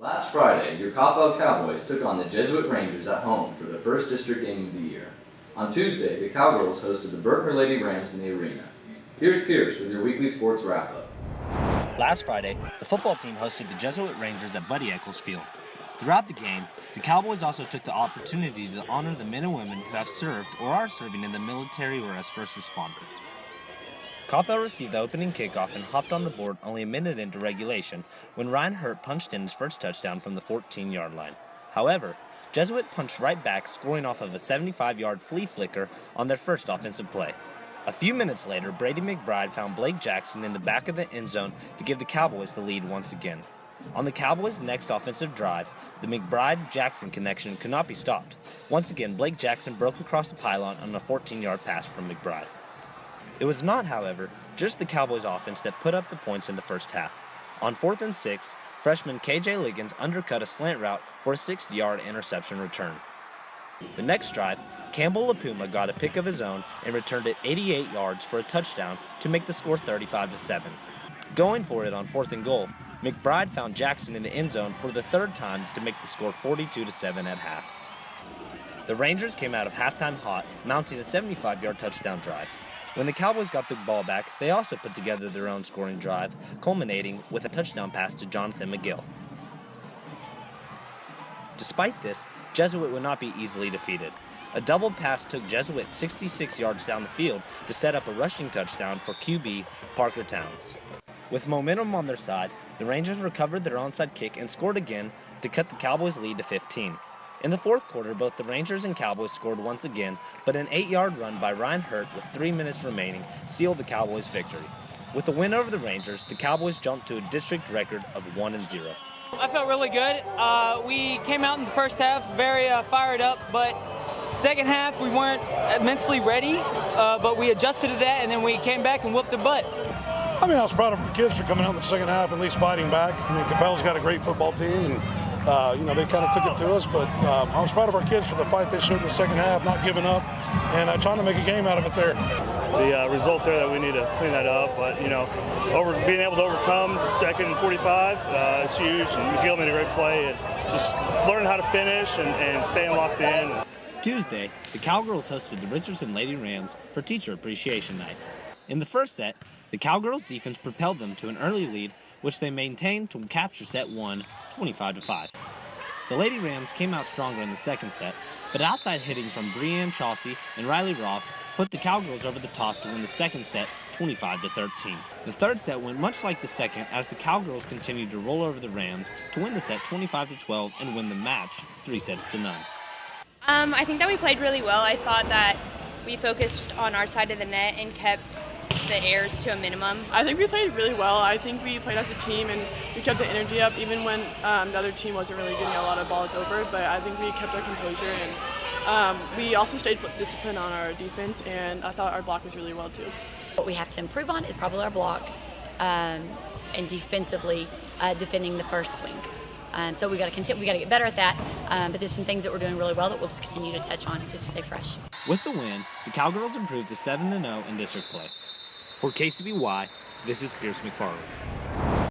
Last Friday, your Coppell Cowboys took on the Jesuit Rangers at home for the first district game of the year. On Tuesday, the Cowgirls hosted the Berkner Lady Rams in the arena. Here's Pierce with your weekly sports wrap-up. Last Friday, the football team hosted the Jesuit Rangers at Buddy Eccles Field. Throughout the game, the Cowboys also took the opportunity to honor the men and women who have served or are serving in the military or as first responders. Coppell received the opening kickoff and hopped on the board only a minute into regulation when Ryan Hurt punched in his first touchdown from the 14-yard line. However, Jesuit punched right back, scoring off of a 75-yard flea flicker on their first offensive play. A few minutes later, Brady McBride found Blake Jackson in the back of the end zone to give the Cowboys the lead once again. On the Cowboys' next offensive drive, the McBride-Jackson connection could not be stopped. Once again, Blake Jackson broke across the pylon on a 14-yard pass from McBride. It was not, however, just the Cowboys' offense that put up the points in the first half. On 4th and 6, freshman KJ Liggins undercut a slant route for a 60-yard interception return. The next drive, Campbell LaPuma got a pick of his own and returned it 88 yards for a touchdown to make the score 35-7. Going for it on 4th and goal, McBride found Jackson in the end zone for the third time to make the score 42-7 at half. The Rangers came out of halftime hot, mounting a 75-yard touchdown drive. When the Cowboys got the ball back, they also put together their own scoring drive, culminating with a touchdown pass to Jonathan McGill. Despite this, Jesuit would not be easily defeated. A double pass took Jesuit 66 yards down the field to set up a rushing touchdown for QB Parker Towns. With momentum on their side, the Rangers recovered their onside kick and scored again to cut the Cowboys' lead to 15. In the fourth quarter, both the Rangers and Cowboys scored once again, but an 8-yard run by Ryan Hurt with 3 minutes remaining sealed the Cowboys' victory. With the win over the Rangers, the Cowboys jumped to a district record of 1-0. I felt really good. We came out in the first half very fired up, but second half we weren't mentally ready, but we adjusted to that, and then we came back and whooped their butt. I mean, I was proud of our kids for coming out in the second half, at least fighting back. I mean, Coppell's got a great football team, and they kind of took it to us, but I was proud of our kids for the fight they showed in the second half, not giving up, and trying to make a game out of it there. The result there that we need to clean that up, but being able to overcome second and 45 is huge, and McGill made a great play, and just learning how to finish and staying locked in. Tuesday, the Cowgirls hosted the Richardson Lady Rams for Teacher Appreciation Night. In the first set, the Cowgirls' defense propelled them to an early lead, which they maintained to capture set 1, 25-5. The Lady Rams came out stronger in the second set, but outside hitting from Breanne Chauncey and Riley Ross put the Cowgirls over the top to win the second set 25-13. The third set went much like the second as the Cowgirls continued to roll over the Rams to win the set 25-12 and win the match 3-0. I think that we played really well. I thought that we focused on our side of the net and kept the errors to a minimum. I think we played really well. I think we played as a team and we kept the energy up even when the other team wasn't really getting a lot of balls over, but I think we kept our composure, and we also stayed disciplined on our defense, and I thought our block was really well too. What we have to improve on is probably our block and defensively defending the first swing. So we got to get better at that, but there's some things that we're doing really well that we'll just continue to touch on just to stay fresh. With the win, the Cowgirls improved to 7-0 in district play. For KCBY, this is Pierce McFarland.